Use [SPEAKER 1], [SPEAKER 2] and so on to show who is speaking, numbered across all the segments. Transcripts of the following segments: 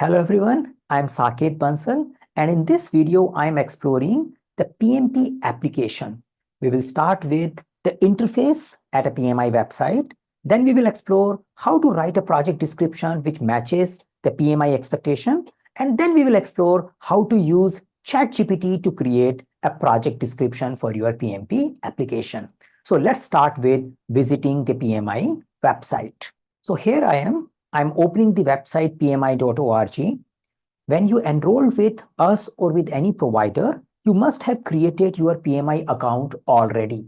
[SPEAKER 1] Hello everyone, I'm Saket Bansal, and in this video I'm exploring the PMP application. We will start with the interface at a PMI website. Then we will explore how to write a project description which matches the PMI expectation. And then we will explore how to use ChatGPT to create a project description for your PMP application. So let's start with visiting the PMI website. So here I am. I'm opening the website pmi.org. When you enroll with us or with any provider, you must have created your PMI account already.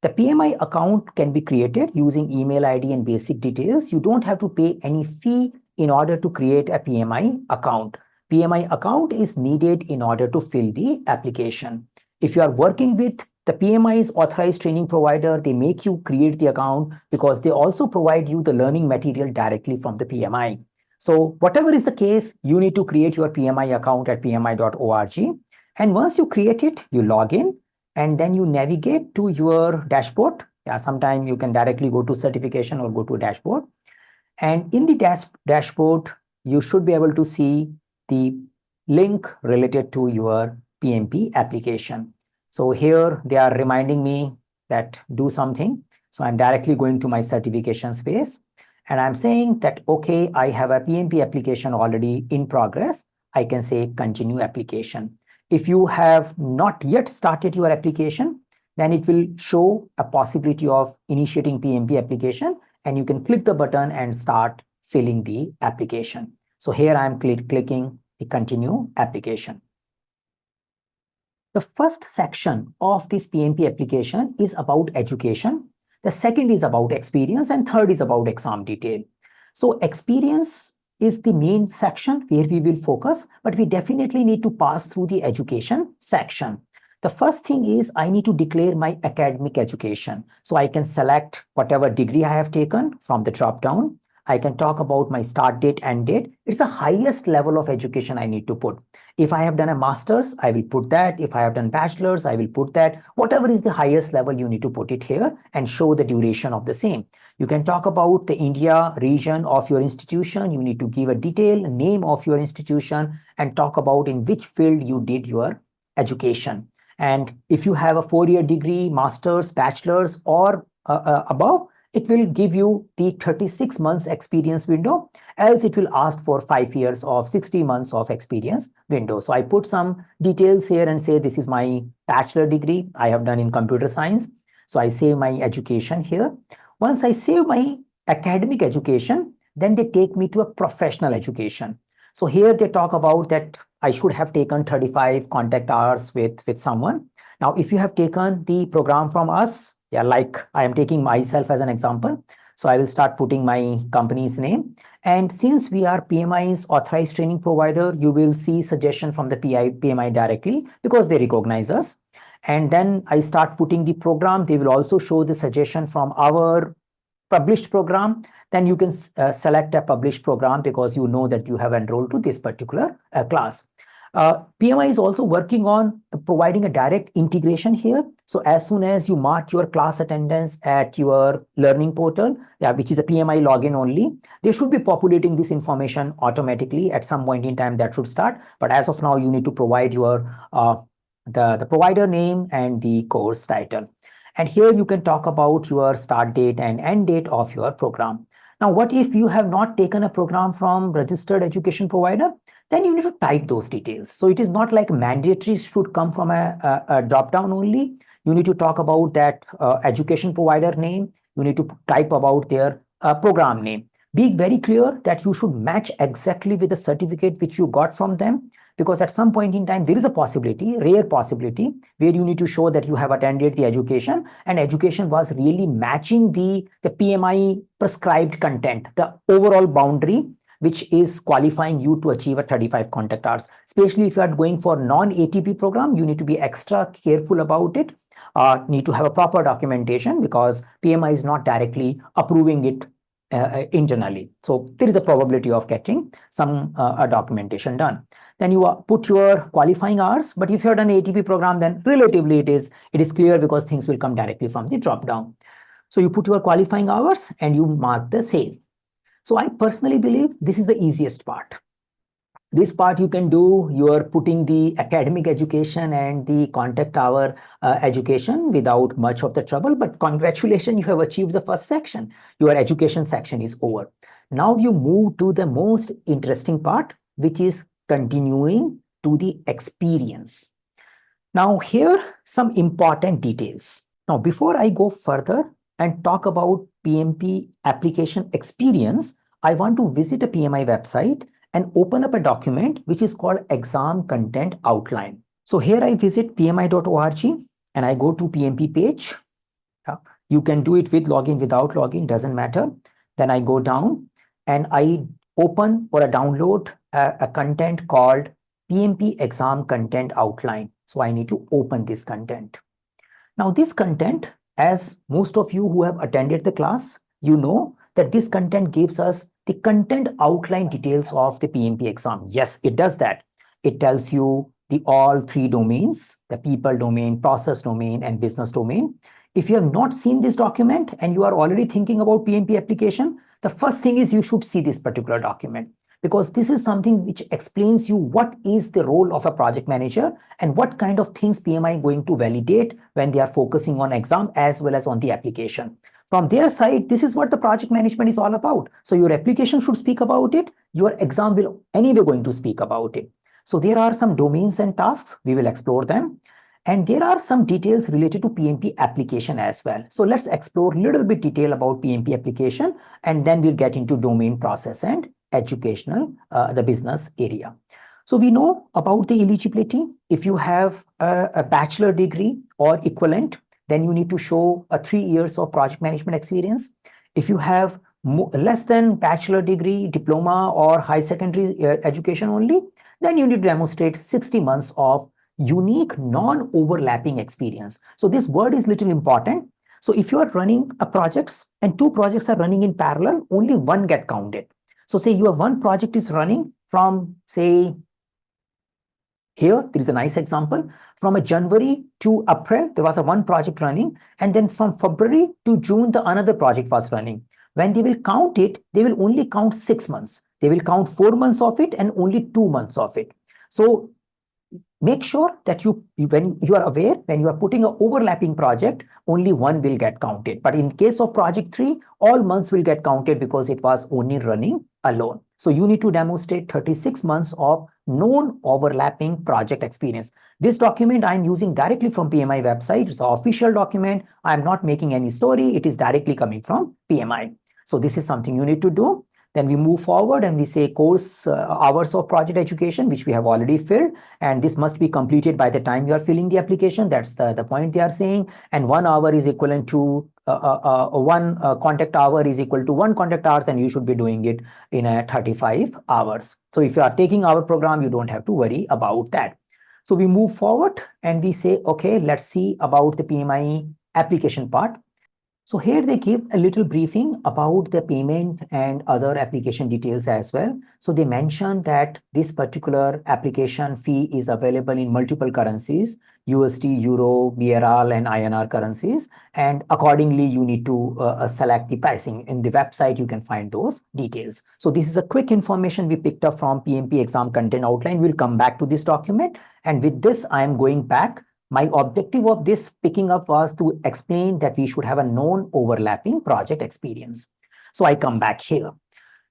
[SPEAKER 1] The PMI account can be created using email ID and basic details. You don't have to pay any fee in order to create a PMI account. PMI account is needed in order to fill the application. If you are working with the PMI's authorized training provider, they make you create the account because they also provide you the learning material directly from the PMI. So whatever is the case, you need to create your PMI account at pmi.org. And once you create it, you log in and then you navigate to your dashboard. Yeah, sometimes you can directly go to certification or go to dashboard. And in the dashboard, you should be able to see the link related to your PMP application. So here they are reminding me that do something. So I'm directly going to my certification space and I'm saying that, okay, I have a PMP application already in progress. I can say continue application. If you have not yet started your application, then it will show a possibility of initiating PMP application and you can click the button and start filling the application. So here I'm clicking the continue application. The first section of this PMP application is about education. The second is about experience and third is about exam detail. So experience is the main section where we will focus, but we definitely need to pass through the education section. The first thing is I need to declare my academic education. So I can select whatever degree I have taken from the drop down. I can talk about my start date and date. It's the highest level of education I need to put. If I have done a master's, I will put that. If I have done bachelor's, I will put that. Whatever is the highest level, you need to put it here and show the duration of the same. You can talk about the India region of your institution. You need to give a detailed name of your institution and talk about in which field you did your education. And if you have a 4-year degree, master's, bachelor's, or above, it will give you the 36 months experience window, else it will ask for 5 years of 60 months of experience window. So I put some details here and say this is my bachelor degree I have done in computer science. So I save my education here. Once I save my academic education, then they take me to a professional education. So here they talk about that I should have taken 35 contact hours with someone. Now, if you have taken the program from us, yeah, like I am taking myself as an example. So I will start putting my company's name. And since we are PMI's authorized training provider, you will see suggestion from the PMI directly because they recognize us. And then I start putting the program. They will also show the suggestion from our published program. Then you can select a published program because you know that you have enrolled to this particular class. PMI is also working on providing a direct integration here. So as soon as you mark your class attendance at your learning portal, which is a PMI login only, they should be populating this information automatically. At some point in time that should start. But as of now, you need to provide your the provider name and the course title. And here you can talk about your start date and end date of your program. Now, what if you have not taken a program from registered education provider? Then you need to type those details. So it is not like mandatory should come from a drop down only. You need to talk about that education provider name. You need to type about their program name. Be very clear that you should match exactly with the certificate which you got from them, because at some point in time, there is a possibility, rare possibility, where you need to show that you have attended the education and education was really matching the PMI prescribed content, the overall boundary, which is qualifying you to achieve a 35 contact hours. Especially if you are going for non-ATP program, you need to be extra careful about it. Need to have a proper documentation because PMI is not directly approving it internally. So there is a probability of getting some documentation done. Then you put your qualifying hours. But if you have done ATP program, then relatively it is clear because things will come directly from the drop down. So you put your qualifying hours and you mark the save. So I personally believe this is the easiest part. This part you can do. You are putting the academic education and the contact hour education without much of the trouble. But congratulations, you have achieved the first section. Your education section is over. Now you move to the most interesting part, which is continuing to the experience. Now here some important details. Now before I go further and talk about PMP application experience, I want to visit a PMI website and open up a document which is called exam content outline. So here I visit pmi.org and I go to PMP page. You can do it with login, without login, doesn't matter. Then I go down and I open or download a content called PMP exam content outline. So I need to open this content. Now this content, as most of you who have attended the class, you know that this content gives us the content outline details of the PMP exam. Yes, it does that. It tells you the all three domains, the people domain, process domain, and business domain. If you have not seen this document and you are already thinking about PMP application, the first thing is you should see this particular document, because this is something which explains you what is the role of a project manager and what kind of things PMI is going to validate when they are focusing on exam as well as on the application. From their side, this is what the project management is all about. So your application should speak about it. Your exam will anyway going to speak about it. So there are some domains and tasks. We will explore them. And there are some details related to PMP application as well. So let's explore a little bit detail about PMP application, and then we'll get into domain, process, and educational, the business area. So we know about the eligibility. If you have a bachelor degree or equivalent, then you need to show 3 years of project management experience. If you have less than bachelor degree, diploma, or high secondary education only, then you need to demonstrate 60 months of unique non-overlapping experience. So this word is little important. So if you are running a projects and 2 projects are running in parallel, only one get counted. So say your one project is running from, say, here, there is a nice example. From a January to April, there was a one project running. And then from February to June, the another project was running. When they will count it, they will only count 6 months. They will count 4 months of it and only 2 months of it. So make sure that when you are aware, when you are putting an overlapping project, only one will get counted. But in case of project 3, all months will get counted because it was only running alone. So you need to demonstrate 36 months of non-overlapping project experience. This document I'm using directly from PMI website. It's an official document. I'm not making any story. It is directly coming from PMI. So this is something you need to do. Then we move forward and we say course hours of project education, which we have already filled. And this must be completed by the time you are filling the application. That's the point they are saying. And 1 hour is equivalent to one contact hour is equal to 1 contact hours, and you should be doing it in 35 hours. So if you are taking our program, you don't have to worry about that. So we move forward and we say, okay, let's see about the PMI application part. So here they give a little briefing about the payment and other application details as well. So they mention that this particular application fee is available in multiple currencies, USD, Euro, BRL, and INR currencies. And accordingly, you need to select the pricing. In the website, you can find those details. So this is a quick information we picked up from PMP exam content outline. We'll come back to this document. And with this, I am going back. My objective of this picking up was to explain that we should have a non-overlapping project experience. So I come back here.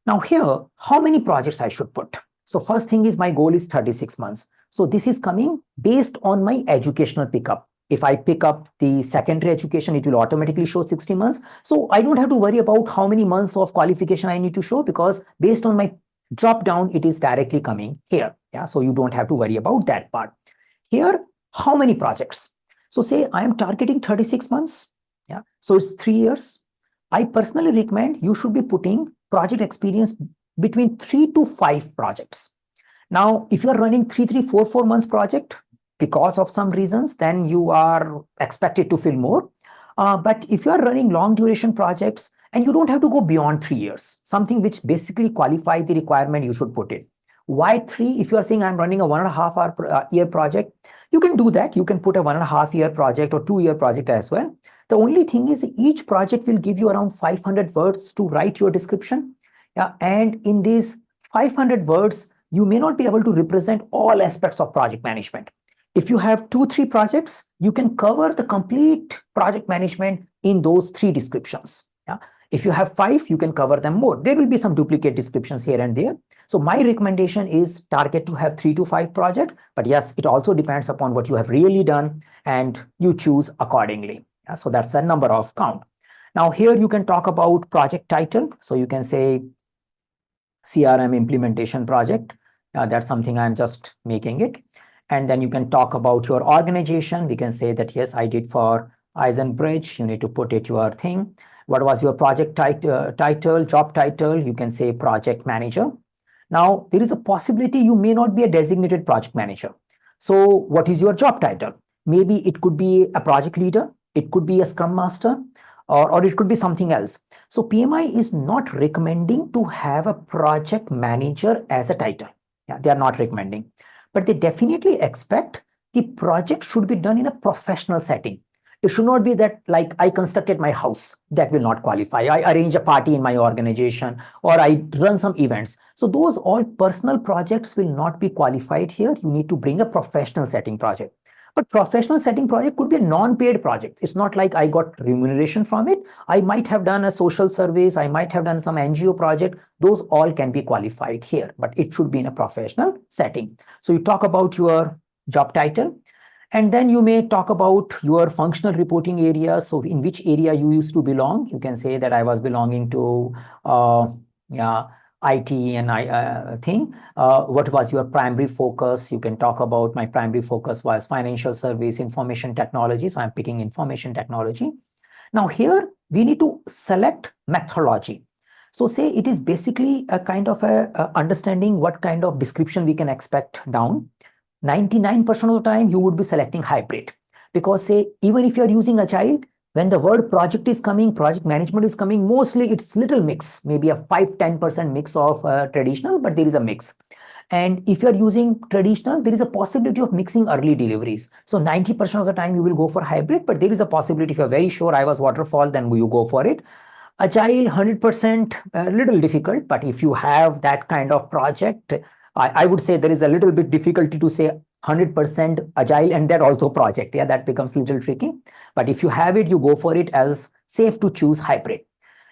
[SPEAKER 1] Now here, how many projects I should put? So first thing is my goal is 36 months. So this is coming based on my educational pickup. If I pick up the secondary education, it will automatically show 60 months. So I don't have to worry about how many months of qualification I need to show, because based on my drop down, it is directly coming here. Yeah, so you don't have to worry about that part. Here, how many projects? So say I am targeting 36 months. Yeah, so it's 3 years. I personally recommend you should be putting project experience between 3 to 5 projects. Now, if you are running 4 months project because of some reasons, then you are expected to fill more. But if you are running long duration projects and you don't have to go beyond 3 years, something which basically qualify the requirement, you should put it. Why 3? If you are saying I'm running a 1.5 year project, you can do that. You can put a 1.5 year project or 2 year project as well. The only thing is each project will give you around 500 words to write your description. Yeah, and in these 500 words, you may not be able to represent all aspects of project management. If you have 2-3 projects, you can cover the complete project management in those 3 descriptions. Yeah. If you have 5, you can cover them more. There will be some duplicate descriptions here and there. So my recommendation is target to have 3 to 5 projects. But yes, it also depends upon what you have really done and you choose accordingly. Yeah, so that's the number of count. Now here you can talk about project title. So you can say CRM implementation project. That's something I'm just making it. And then you can talk about your organization. We can say that, yes, I did for Eisenbridge. You need to put it your thing. What was your project title, job title? You can say project manager. Now, there is a possibility you may not be a designated project manager. So what is your job title? Maybe it could be a project leader. It could be a scrum master, or it could be something else. So PMI is not recommending to have a project manager as a title. Yeah, they are not recommending. But they definitely expect the project should be done in a professional setting. It should not be that like I constructed my house. That will not qualify. I arrange a party in my organization, or I run some events. So those all personal projects will not be qualified here. You need to bring a professional setting project. But professional setting project could be a non-paid project. It's not like I got remuneration from it. I might have done a social service. I might have done some NGO project. Those all can be qualified here, but it should be in a professional setting. So you talk about your job title, and then you may talk about your functional reporting area. So in which area you used to belong. You can say that I was belonging to IT and thing. What was your primary focus? You can talk about my primary focus was financial service, information technology. So I'm picking information technology. Now here we need to select methodology. So say it is basically a kind of a understanding what kind of description we can expect down. 99% of the time you would be selecting hybrid, because say even if you're using agile, when the word project is coming, project management is coming, mostly it's little mix, maybe a 5-10% mix of traditional, but there is a mix. And if you're using traditional, there is a possibility of mixing early deliveries. So 90% of the time you will go for hybrid, but there is a possibility if you're very sure I was waterfall, then you go for it. Agile 100% a little difficult, but if you have that kind of project, I would say there is a little bit difficulty to say 100% agile and that also project. Yeah, that becomes a little tricky. But if you have it, you go for it, else safe to choose hybrid.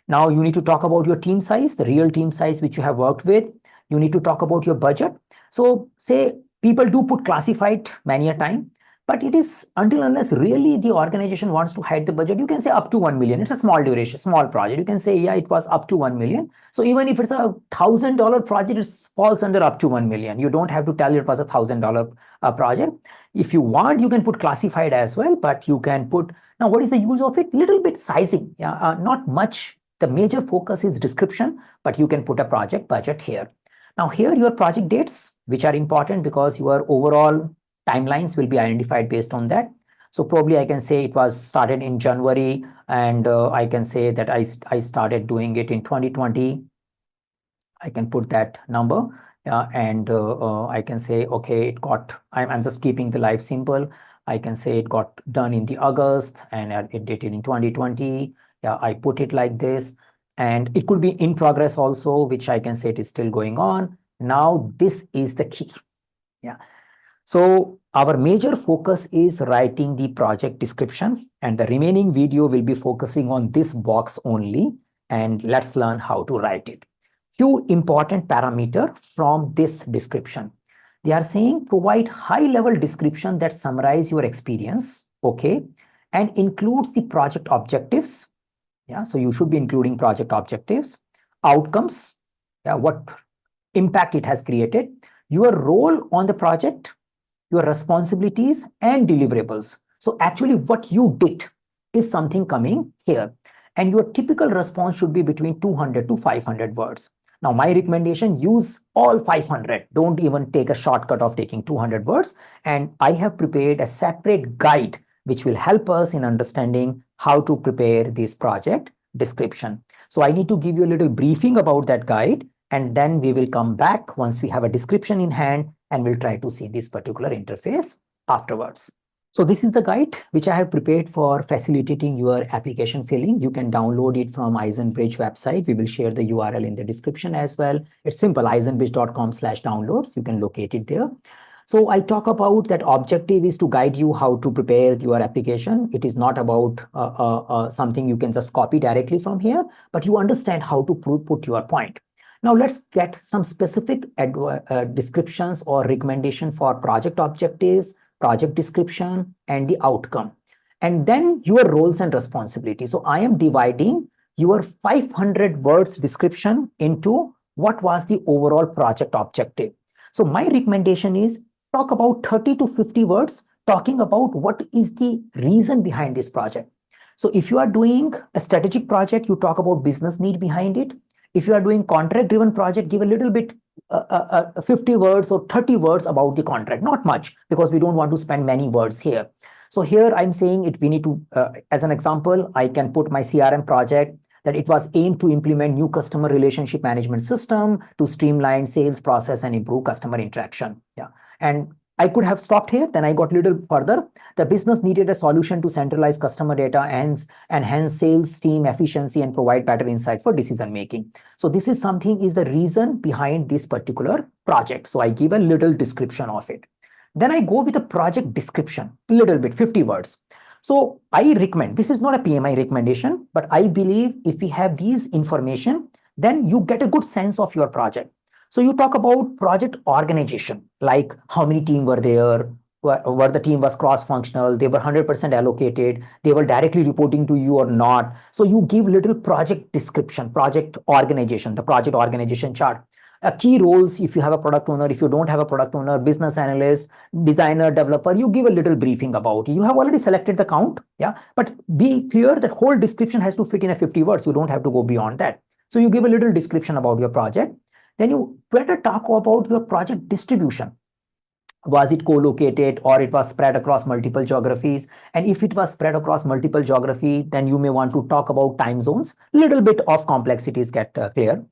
[SPEAKER 1] Now you need to talk about your team size, the real team size which you have worked with. You need to talk about your budget. So say people do put classified many a time, but it is until unless really the organization wants to hide the budget, you can say up to 1 million. It's a small duration, small project. You can say, yeah, it was up to 1 million. So even if it's a $1,000 project, it falls under up to 1 million. You don't have to tell it was a $1,000 project. If you want, you can put classified as well, but you can put, now what is the use of it? Little bit sizing, not much. The major focus is description, but you can put a project budget here. Now here your project dates, which are important because your overall timelines will be identified based on that. So probably I can say it was started in January, and I can say that I started doing it in 2020. I can put that number, and I can say, okay, it got, I'm just keeping the life simple. I can say it got done in the August and it did it in 2020. Yeah, I put it like this, and it could be in progress also, which I can say it is still going on. Now this is the key. Yeah. So our major focus is writing the project description, and the remaining video will be focusing on this box only, and let's learn how to write it. Few important parameters from this description. They are saying provide high-level description that summarize your experience, okay, and includes the project objectives. Yeah, so you should be including project objectives, outcomes, yeah, what impact it has created, your role on the project, your responsibilities and deliverables. So actually what you did is something coming here, and your typical response should be between 200 to 500 words. Now my recommendation, use all 500. Don't even take a shortcut of taking 200 words. And I have prepared a separate guide which will help us in understanding how to prepare this project description. So I need to give you a little briefing about that guide, and then we will come back once we have a description in hand, and we'll try to see this particular interface afterwards. So this is the guide which I have prepared for facilitating your application filling. You can download it from Eisenbridge website. We will share the URL in the description as well. It's simple, eisenbridge.com/downloads. You can locate it there. So I talk about that objective is to guide you how to prepare your application. It is not about something you can just copy directly from here, but you understand how to put your point. Now let's get some specific descriptions or recommendation for project objectives, project description, and the outcome. And then your roles and responsibilities. So I am dividing your 500 words description into what was the overall project objective. So my recommendation is talk about 30 to 50 words talking about what is the reason behind this project. So if you are doing a strategic project, you talk about business need behind it. If you are doing contract driven project, give a little bit 50 words or 30 words about the contract, not much, because we don't want to spend many words here. So here I'm saying it, we need to, as an example, I can put my CRM project that it was aimed to implement new customer relationship management system to streamline sales process and improve customer interaction. Yeah. And I could have stopped here. Then I got a little further. The business needed a solution to centralize customer data and enhance sales team efficiency and provide better insight for decision making. So this is something is the reason behind this particular project. So I give a little description of it. Then I go with a project description, a little bit, 50 words. So I recommend, this is not a PMI recommendation, but I believe if we have these information, then you get a good sense of your project. So you talk about project organization, like how many team were there, where the team was cross-functional, they were 100% allocated, they were directly reporting to you or not. So you give little project description, project organization, the project organization chart. Key roles, if you have a product owner, if you don't have a product owner, business analyst, designer, developer, you give a little briefing about it. You have already selected the count, yeah, but be clear that whole description has to fit in a 50 words. You don't have to go beyond that. So you give a little description about your project. Then you better talk about your project distribution. Was it co-located or it was spread across multiple geographies? And if it was spread across multiple geography, then you may want to talk about time zones. Little bit of complexities get clear.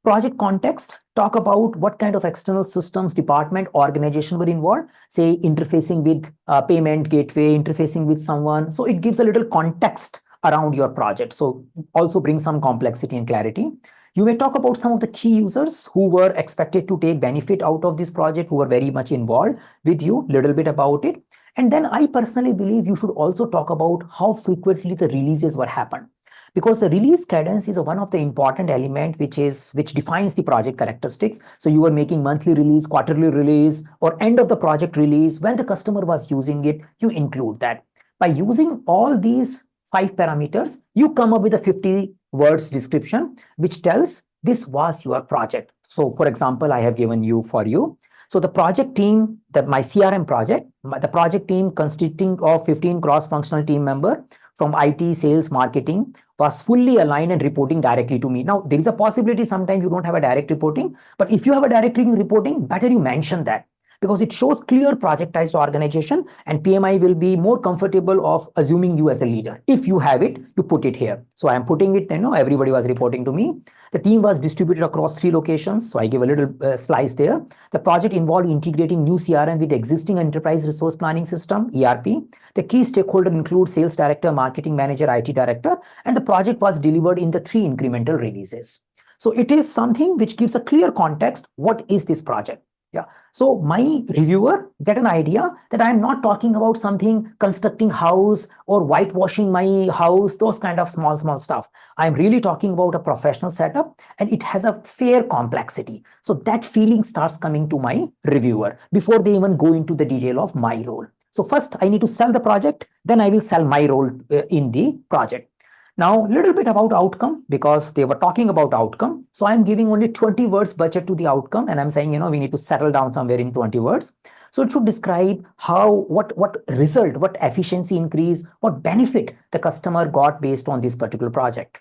[SPEAKER 1] Project context, talk about what kind of external systems, department, organization were involved, say interfacing with payment gateway, interfacing with someone. So it gives a little context around your project. So also bring some complexity and clarity. You may talk about some of the key users who were expected to take benefit out of this project, who were very much involved with you, little bit about it. And then I personally believe you should also talk about how frequently the releases were happened. Because the release cadence is one of the important element which defines the project characteristics. So you were making monthly release, quarterly release, or end of the project release. When the customer was using it, you include that. By using all these 5 parameters, you come up with a 50 words description, which tells this was your project. So for example, I have given you for you. So the project team, my CRM project, the project team consisting of 15 cross-functional team member from IT, sales, marketing was fully aligned and reporting directly to me. Now, there is a possibility sometimes you don't have a direct reporting, but if you have a direct reporting, better you mention that, because it shows clear projectized organization and PMI will be more comfortable of assuming you as a leader. If you have it, you put it here. So I am putting it, everybody was reporting to me. The team was distributed across 3 locations. So I give a little slice there. The project involved integrating new CRM with existing enterprise resource planning system, ERP. The key stakeholder include sales director, marketing manager, IT director, and the project was delivered in the 3 incremental releases. So it is something which gives a clear context. What is this project? Yeah. So my reviewer get an idea that I'm not talking about something constructing house or whitewashing my house, those kind of small stuff. I'm really talking about a professional setup and it has a fair complexity. So that feeling starts coming to my reviewer before they even go into the detail of my role. So first I need to sell the project, then I will sell my role in the project. Now, a little bit about outcome, because they were talking about outcome. So I'm giving only 20 words budget to the outcome. And I'm saying, we need to settle down somewhere in 20 words. So it should describe what result, what efficiency increase, what benefit the customer got based on this particular project.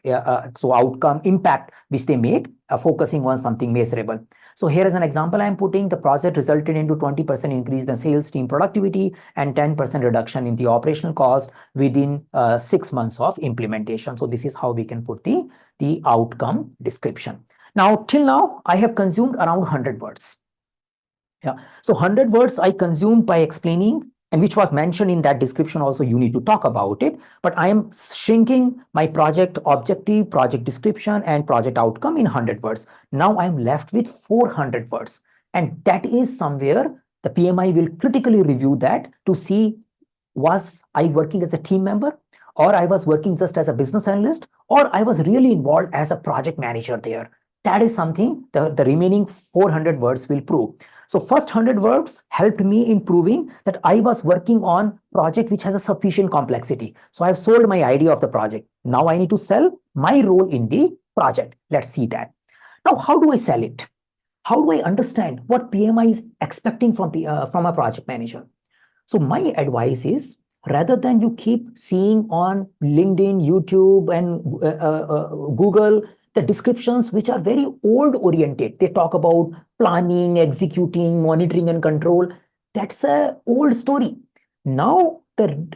[SPEAKER 1] So outcome, impact, which they made, focusing on something measurable. So here is an example I'm putting. The project resulted into 20% increase in the sales team productivity and 10% reduction in the operational cost within 6 months of implementation. So this is how we can put the outcome description. Now, till now, I have consumed around 100 words. Yeah. So 100 words I consumed by explaining and which was mentioned in that description also, you need to talk about it. But I am shrinking my project objective, project description, and project outcome in 100 words. Now I'm left with 400 words. And that is somewhere the PMI will critically review that to see, was I working as a team member, or I was working just as a business analyst, or I was really involved as a project manager there. That is something the remaining 400 words will prove. So first 100 words helped me in proving that I was working on project which has a sufficient complexity. So I've sold my idea of the project. Now I need to sell my role in the project. Let's see that. Now, how do I sell it? How do I understand what PMI is expecting from a project manager? So my advice is, rather than you keep seeing on LinkedIn, YouTube, and Google the descriptions which are very old oriented, they talk about planning, executing, monitoring, and control. That's a old story. Now the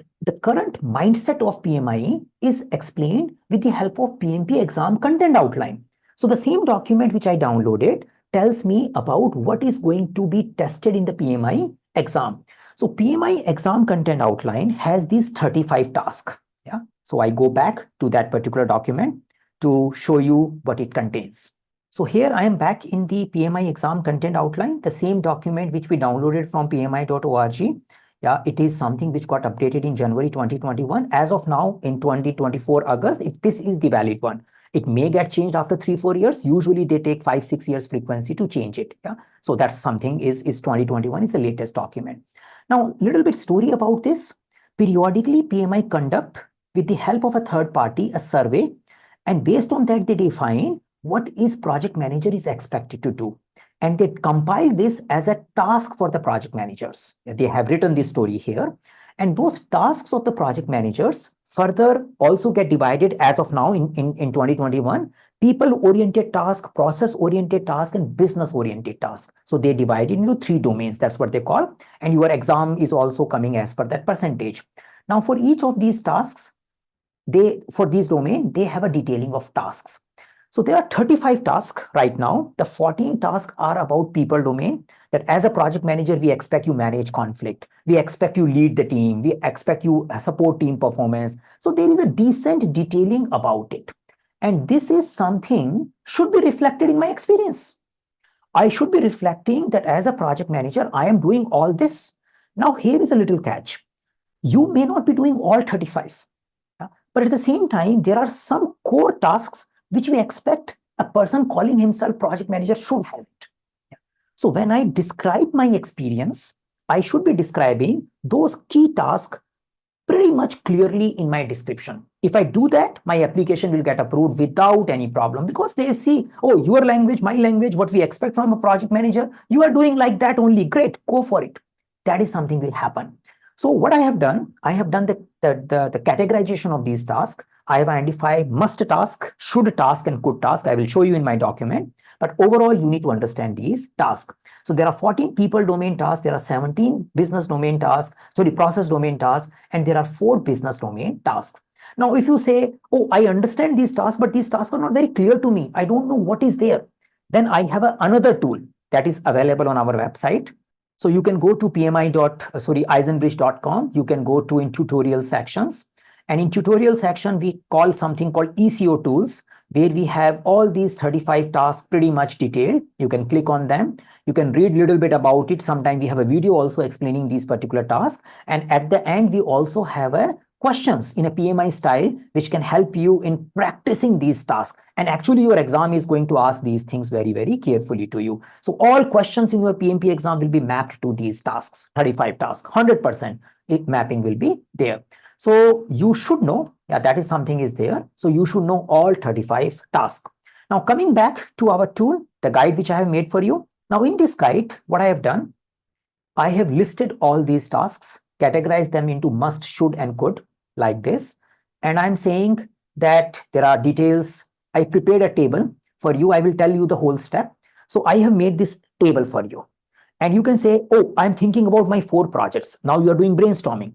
[SPEAKER 1] current mindset of PMI is explained with the help of PMP exam content outline. So the same document which I downloaded tells me about what is going to be tested in the PMI exam. So PMI exam content outline has these 35 tasks. Yeah. So I go back to that particular document to show you what it contains. So here I am back in the PMI exam content outline, the same document which we downloaded from pmi.org. Yeah, it is something which got updated in January 2021. As of now, in 2024 August, this is the valid one. It may get changed after 3-4 years. Usually they take 5-6 years frequency to change it. Yeah. So that's something is 2021 is the latest document. Now, little bit story about this. Periodically, PMI conduct with the help of a third party a survey, and based on that they define what is project manager is expected to do, and they compile this as a task for the project managers. They have written this story here, and those tasks of the project managers further also get divided as of now in 2021. People-oriented task, process-oriented task, and business-oriented task. So they divide it into 3 domains. That's what they call. And your exam is also coming as per that percentage. Now, for each of these tasks, for these domain, they have a detailing of tasks. So there are 35 tasks right now. The 14 tasks are about people domain, that as a project manager, we expect you manage conflict. We expect you lead the team. We expect you support team performance. So there is a decent detailing about it. And this is something should be reflected in my experience. I should be reflecting that as a project manager, I am doing all this. Now, here is a little catch. You may not be doing all 35, but at the same time, there are some core tasks which we expect a person calling himself project manager should have it. So when I describe my experience, I should be describing those key tasks pretty much clearly in my description. If I do that, my application will get approved without any problem, because they see, oh, your language, my language, what we expect from a project manager, you are doing like that only. Great, go for it. That is something will happen. So what I have done the categorization of these tasks. I have identified must task, should task, and could task. I will show you in my document. But overall, you need to understand these tasks. So there are 14 people domain tasks. There are 17 business domain tasks, process domain tasks, and there are 4 business domain tasks. Now, if you say, oh, I understand these tasks, but these tasks are not very clear to me, I don't know what is there, then I have another tool that is available on our website. So you can go to eisenbridge.com. You can go to in tutorial sections. And in tutorial section, we call something called ECO tools, where we have all these 35 tasks pretty much detailed. You can click on them. You can read a little bit about it. Sometimes we have a video also explaining these particular tasks. And at the end, we also have a questions in a PMI style, which can help you in practicing these tasks. And actually, your exam is going to ask these things very, very carefully to you. So all questions in your PMP exam will be mapped to these tasks, 35 tasks, 100% mapping will be there. So you should know, yeah, that is something is there. So you should know all 35 tasks. Now, coming back to our tool, the guide which I have made for you. Now, in this guide, what I have done, I have listed all these tasks, categorized them into must, should, and could, like this. And I'm saying that there are details. I prepared a table for you. I will tell you the whole step. So I have made this table for you. And you can say, oh, I'm thinking about my 4 projects. Now you are doing brainstorming.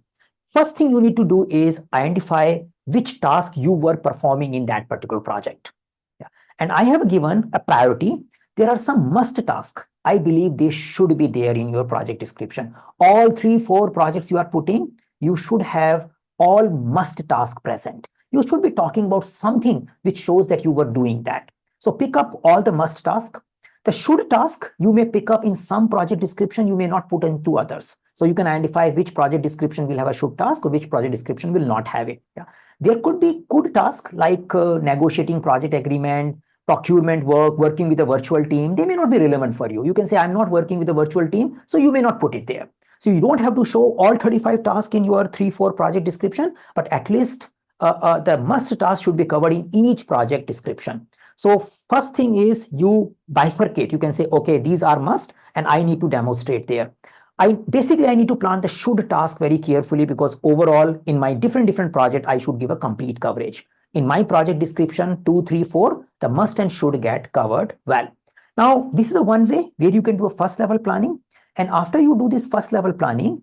[SPEAKER 1] First thing you need to do is identify which task you were performing in that particular project. Yeah. And I have given a priority there are some must tasks. I believe they should be there in your project description. All 3-4 projects you are putting, you should have all must task present. You should be talking about something which shows that you were doing that. So pick up all the must task. The should task you may pick up in some project description, you may not put into others. So you can identify which project description will have a should task or which project description will not have it. Yeah. There could be could task like negotiating project agreement, procurement work, working with a virtual team. They may not be relevant for you. You can say, I'm not working with a virtual team, so you may not put it there. So you don't have to show all 35 tasks in your 3-4 project description, but at least the must task should be covered in each project description. So first thing is you bifurcate. You can say, okay, these are must and I need to demonstrate there. I need to plan the should task very carefully because overall in my different project, I should give a complete coverage. In my project description 2, 3, 4, the must and should get covered well. Now, this is a one way where you can do a first level planning. And after you do this first level planning,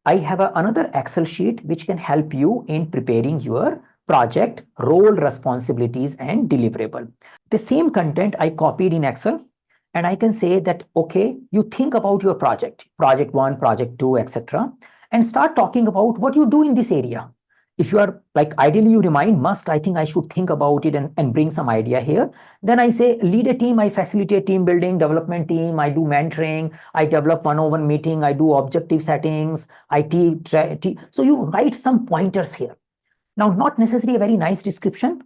[SPEAKER 1] I have another Excel sheet which can help you in preparing your project, role, responsibilities, and deliverable. The same content I copied in Excel, and I can say that, okay, you think about your project 1, project 2, etc., and start talking about what you do in this area. If you are like, ideally you remind must, I think I should think about it and bring some idea here. Then I say lead a team, I facilitate team building, development team, I do mentoring, I develop one-on-one meeting, I do objective settings, so you write some pointers here. Now, not necessarily a very nice description.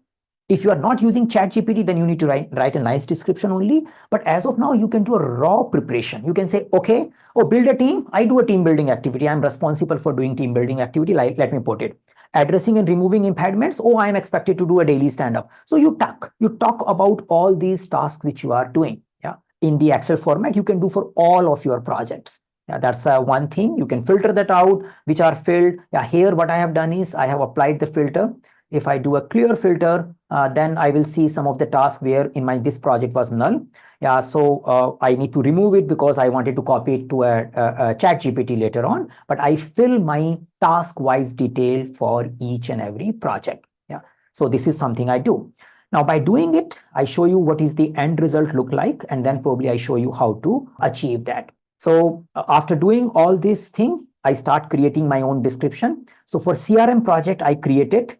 [SPEAKER 1] If you are not using ChatGPT, then you need to write a nice description only. But as of now, you can do a raw preparation. You can say, okay, build a team. I do a team building activity. I'm responsible for doing team building activity. Let me put it. Addressing and removing impediments. I am expected to do a daily stand-up. So you talk about all these tasks which you are doing. Yeah. In the Excel format, you can do for all of your projects. Yeah, that's one thing. You can filter that out, which are filled. Yeah, here what I have done is I have applied the filter. If I do a clear filter, then I will see some of the tasks where in this project was null. Yeah, so I need to remove it because I wanted to copy it to a ChatGPT later on. But I fill my task-wise detail for each and every project. Yeah, so this is something I do. Now, by doing it, I show you what is the end result look like, and then probably I show you how to achieve that. So after doing all this thing, I start creating my own description. So for CRM project, I created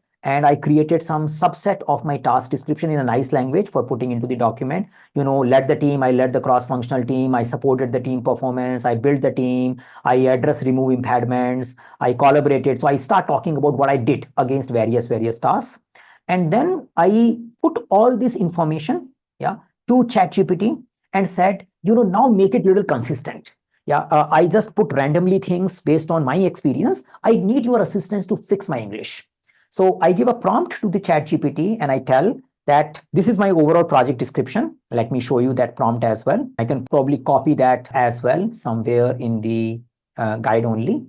[SPEAKER 1] some subset of my task description in a nice language for putting into the document. Led the team, I led the cross-functional team, I supported the team performance, I built the team, I address remove impediments, I collaborated. So I start talking about what I did against various tasks. And then I put all this information to ChatGPT and said, now make it a little consistent. Yeah, I just put randomly things based on my experience. I need your assistance to fix my English. So I give a prompt to the ChatGPT and I tell that this is my overall project description. Let me show you that prompt as well. I can probably copy that as well somewhere in the guide only.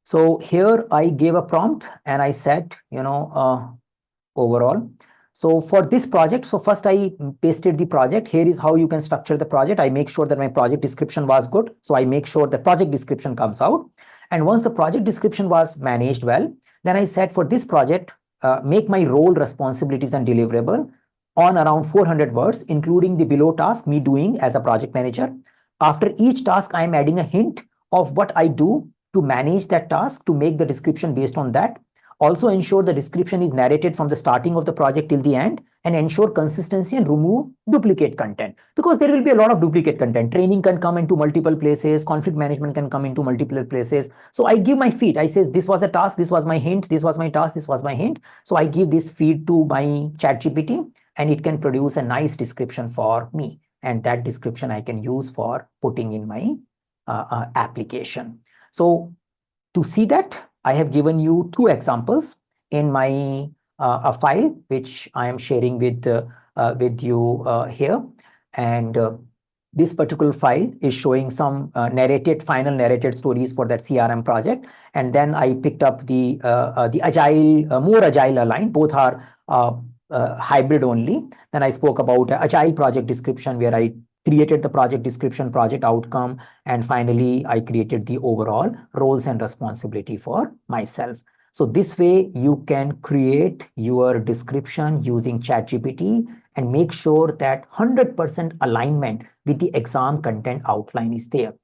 [SPEAKER 1] So here I gave a prompt and I said, overall. So for this project, so first I pasted the project. Here is how you can structure the project. I make sure that my project description was good. So I make sure the project description comes out. And once the project description was managed well, then I said for this project, make my role, responsibilities, and deliverable on around 400 words, including the below task, me doing as a project manager. After each task, I am adding a hint of what I do to manage that task, to make the description based on that. Also ensure the description is narrated from the starting of the project till the end, and ensure consistency and remove duplicate content, because there will be a lot of duplicate content. Training can come into multiple places, conflict management can come into multiple places. So I give my feed. I says this was a task, this was my hint, this was my task, this was my hint. So I give this feed to my ChatGPT and it can produce a nice description for me. And that description I can use for putting in my application. So to see that, I have given you 2 examples in my a file which I am sharing with you here. And this particular file is showing some final narrated stories for that CRM project. And then I picked up the agile, more agile aligned. Both are hybrid only. Then I spoke about agile project description, where I created the project description, project outcome, and finally I created the overall roles and responsibility for myself. So this way you can create your description using ChatGPT and make sure that 100% alignment with the exam content outline is there.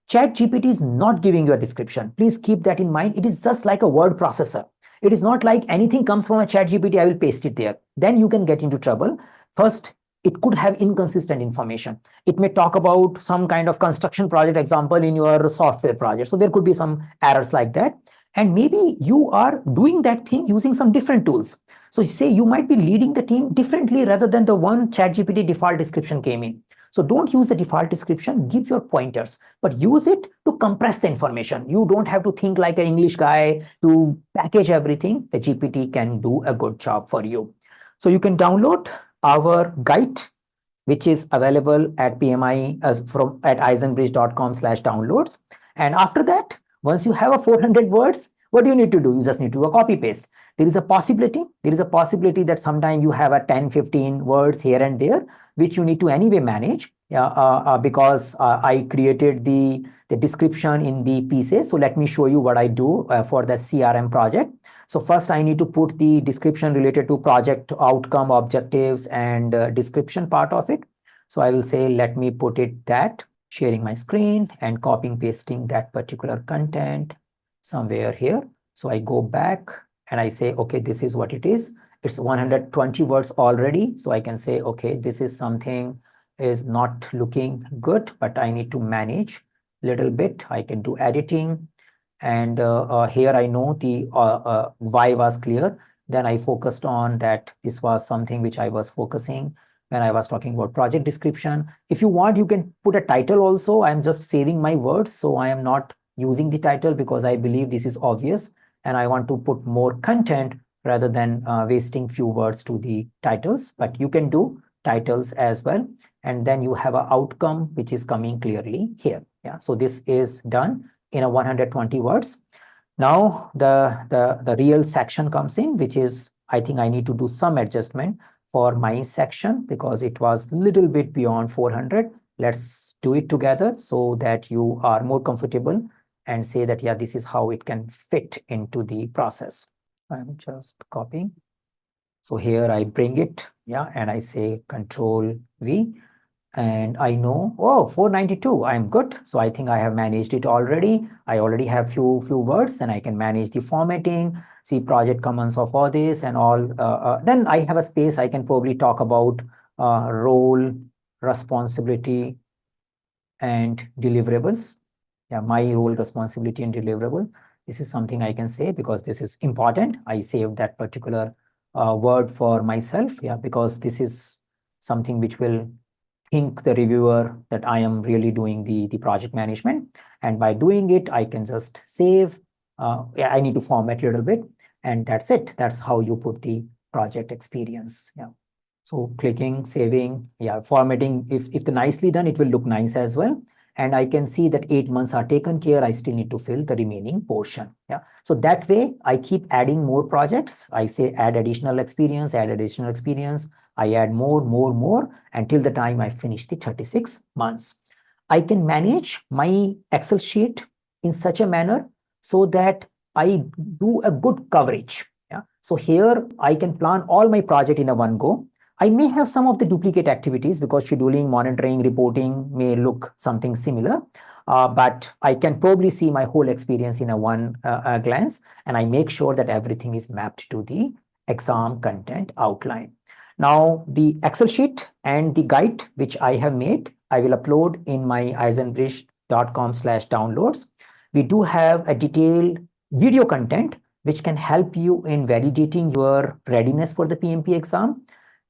[SPEAKER 1] ChatGPT is not giving you a description. Please keep that in mind. It is just like a word processor. It is not like anything comes from a ChatGPT, I will paste it there. Then you can get into trouble. First, it could have inconsistent information. It may talk about some kind of construction project example in your software project. So there could be some errors like that. And maybe you are doing that thing using some different tools. So say you might be leading the team differently rather than the one ChatGPT default description came in. So don't use the default description, give your pointers, but use it to compress the information. You don't have to think like an English guy to package everything. The GPT can do a good job for you. So you can download our guide, which is available at PMI at eisenbridge.com/downloads. And after that, once you have a 400 words, what do you need to do? You just need to do a copy paste. There is a possibility that sometime you have a 10, 15 words here and there, which you need to anyway manage because I created the description in the pieces. So let me show you what I do for the CRM project. So first I need to put the description related to project outcome, objectives, and description part of it. So I will say, let me put it that, sharing my screen and copying, pasting that particular content somewhere here. So I go back and I say, okay, this is what it is. It's 120 words already. So I can say, okay, this is something is not looking good, but I need to manage a little bit. I can do editing. And here I know the why was clear. Then I focused on that this was something which I was focusing when I was talking about project description. If you want, you can put a title also. I'm just saving my words, so I am not using the title because I believe this is obvious and I want to put more content rather than wasting few words to the titles. But you can do titles as well. And then you have an outcome which is coming clearly here. Yeah. So this is done in a 120 words. Now the real section comes in, which is, I think I need to do some adjustment for my section because it was a little bit beyond 400. Let's do it together so that you are more comfortable and say that, yeah, this is how it can fit into the process. I'm just copying. So here I bring it, yeah, and I say Control V. And I know, oh, 492, I'm good. So I think I have managed it already. I already have few words, then I can manage the formatting, see project comments of all this and all. Then I have a space, I can probably talk about role, responsibility, and deliverables. Yeah, my role, responsibility, and deliverable. This is something I can say because this is important. I saved that particular word for myself, yeah, because this is something which will think the reviewer that I am really doing the project management. And by doing it, I can just save. Yeah, I need to format a little bit and that's it. That's how you put the project experience. Yeah. So clicking, saving, yeah, formatting, if the nicely done, it will look nice as well. And I can see that 8 months are taken care. I still need to fill the remaining portion. Yeah. So that way I keep adding more projects. I say add additional experience, add additional experience. I add more until the time I finish the 36 months. I can manage my Excel sheet in such a manner so that I do a good coverage. Yeah. So here I can plan all my project in a one go. I may have some of the duplicate activities because scheduling, monitoring, reporting may look something similar, but I can probably see my whole experience in a one glance, and I make sure that everything is mapped to the exam content outline. Now, the Excel sheet and the guide which I have made, I will upload in my eisenbridge.com/downloads. We do have a detailed video content which can help you in validating your readiness for the PMP exam.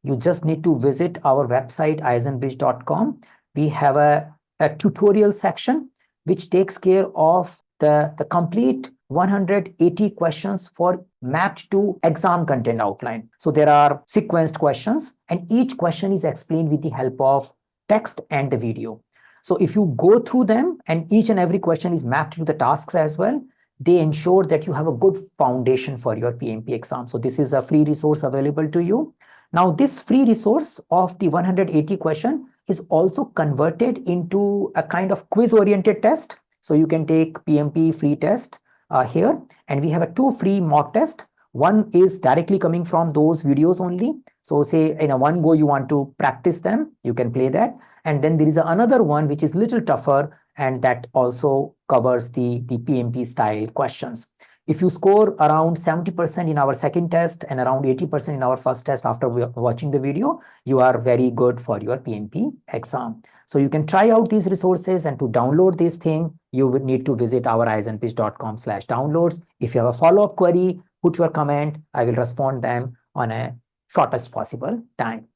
[SPEAKER 1] You just need to visit our website, eisenbridge.com. We have a tutorial section which takes care of the complete 180 questions for mapped to exam content outline. So there are sequenced questions and each question is explained with the help of text and the video. So if you go through them and each and every question is mapped to the tasks as well, they ensure that you have a good foundation for your PMP exam. So this is a free resource available to you. Now, this free resource of the 180 question is also converted into a kind of quiz-oriented test. So you can take PMP free test here, and we have two free mock tests. One is directly coming from those videos only. So say in a one go you want to practice them, you can play that. And then there is another one which is little tougher, and that also covers the PMP style questions. If you score around 70% in our second test and around 80% in our first test after watching the video, you are very good for your PMP exam. So you can try out these resources, and to download this thing, you would need to visit our isenpitch.com/downloads. If you have a follow-up query, put your comment. I will respond them on a shortest possible time.